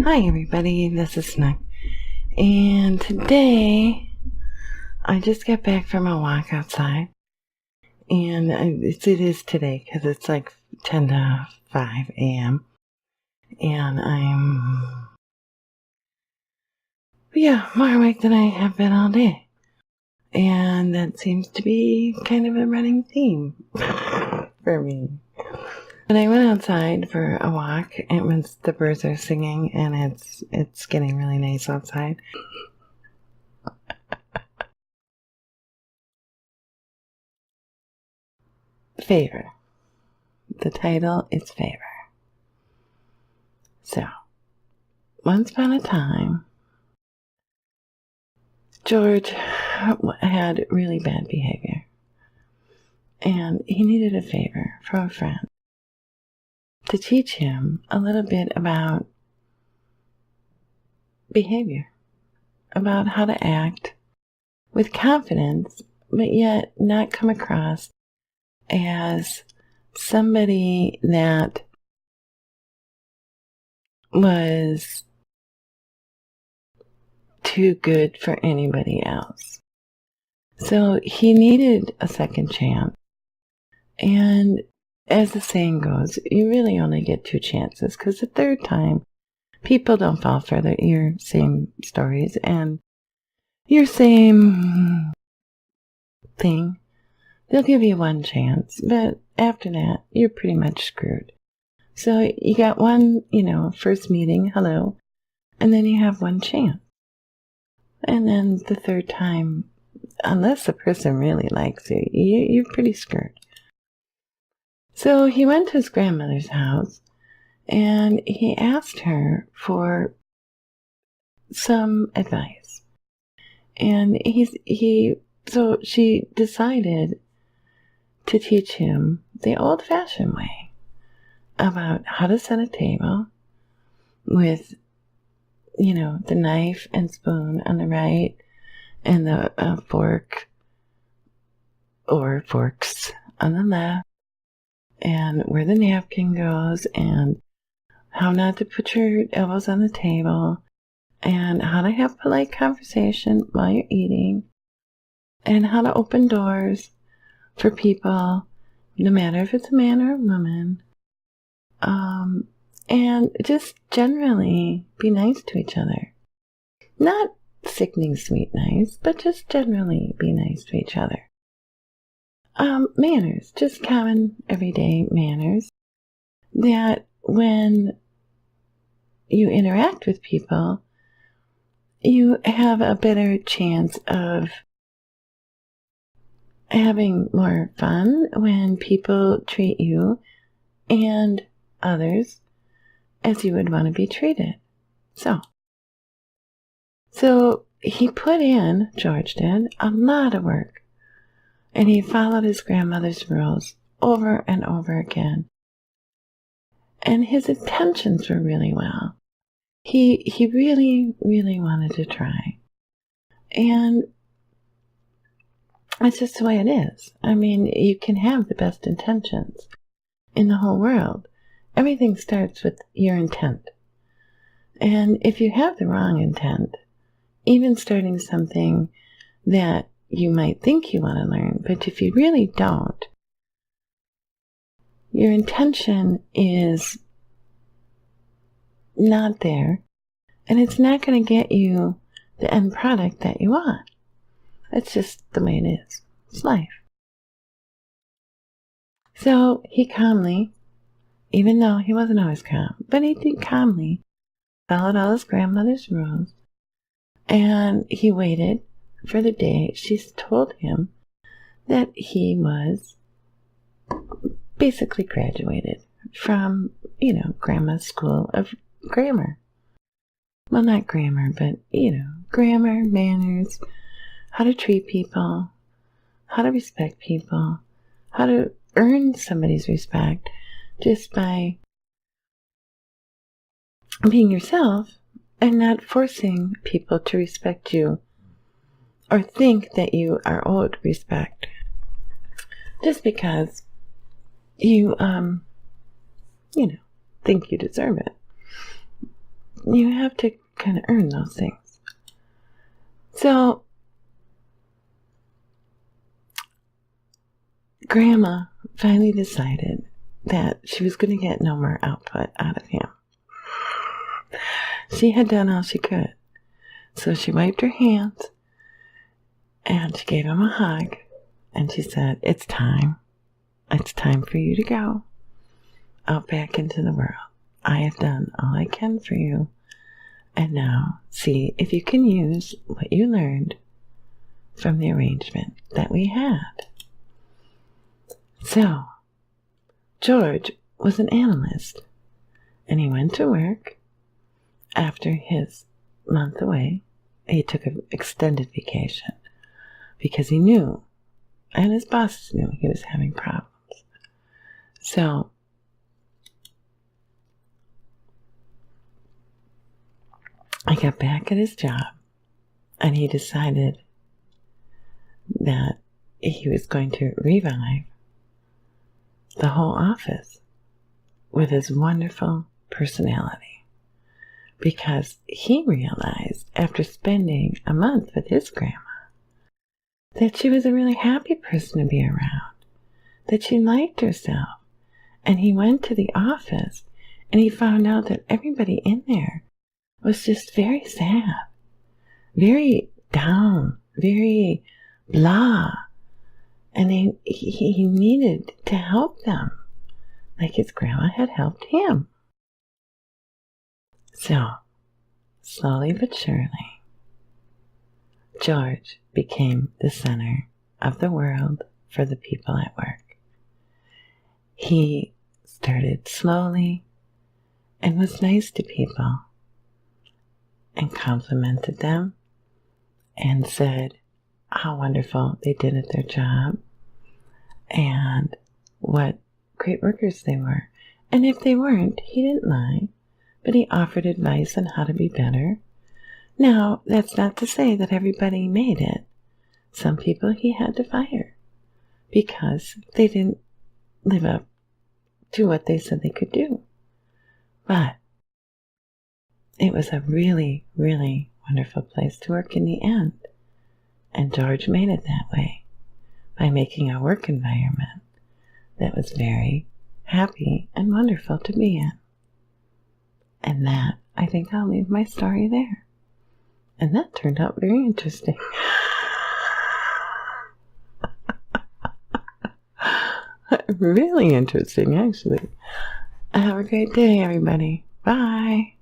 Hi everybody, this is Snook, and today I just got back from a walk outside, and it is today because it's like 10 to 5 a.m. and I'm more awake than I have been all day, and that seems to be kind of a running theme for me. But I went outside for a walk, and the birds are singing, and it's getting really nice outside. Favor. The title is Favor. So, once upon a time, George had really bad behavior, and he needed a favor from a friend to teach him a little bit about behavior, about how to act with confidence, but yet not come across as somebody that was too good for anybody else. So he needed a second chance. And as the saying goes, you really only get two chances, because the third time, people don't fall for your same stories and your same thing. They'll give you one chance, but after that, you're pretty much screwed. So you got one, first meeting, hello, and then you have one chance. And then the third time, unless the person really likes you, you're pretty screwed. So he went to his grandmother's house, and he asked her for some advice. And so she decided to teach him the old-fashioned way about how to set a table with, the knife and spoon on the right and the fork or forks on the left, and where the napkin goes, and how not to put your elbows on the table, and how to have polite conversation while you're eating, and how to open doors for people, no matter if it's a man or a woman, and just generally be nice to each other. Not sickening sweet nice, but just generally be nice to each other. Manners, just common everyday manners, that when you interact with people, you have a better chance of having more fun when people treat you and others as you would want to be treated. So he put in, George did, a lot of work. And he followed his grandmother's rules over and over again. And his intentions were really well. He really, really wanted to try. And that's just the way it is. I mean, you can have the best intentions in the whole world. Everything starts with your intent. And if you have the wrong intent, even starting something that you might think you want to learn, but if you really don't, your intention is not there, and it's not going to get you the end product that you want. That's just the way it is. It's life. So he calmly, even though he wasn't always calm, but he did calmly, followed all his grandmother's rules, and he waited for the day she told him that he was basically graduated from, Grandma's School of Grammar. Well, not grammar, but, grammar, manners, how to treat people, how to respect people, how to earn somebody's respect just by being yourself and not forcing people to respect you or think that you are owed respect just because you, think you deserve it. you have to kind of earn those things. So Grandma finally decided that she was going to get no more output out of him. She had done all she could. So she wiped her hands and she gave him a hug and she said, "It's time. It's time for you to go out back into the world. I have done all I can for you. And now see if you can use what you learned from the arrangement that we had." So, George was an analyst, and he went to work after his month away. He took an extended vacation because he knew, and his bosses knew, he was having problems. So, I got back at his job, and he decided that he was going to revive the whole office with his wonderful personality, because he realized after spending a month with his grandma that she was a really happy person to be around, that she liked herself. And he went to the office and he found out that everybody in there was just very sad, very down, very blah. And he needed to help them, like his grandma had helped him. So, slowly but surely, George became the center of the world for the people at work. He started slowly and was nice to people and complimented them and said how wonderful they did at their job and what great workers they were. And if they weren't, he didn't lie, but he offered advice on how to be better. Now, that's not to say that everybody made it. Some people he had to fire because they didn't live up to what they said they could do. But it was a really, really wonderful place to work in the end. And George made it that way by making a work environment that was very happy and wonderful to be in. And that, I think I'll leave my story there. And that turned out very interesting. Really interesting, actually. Have a great day, everybody. Bye.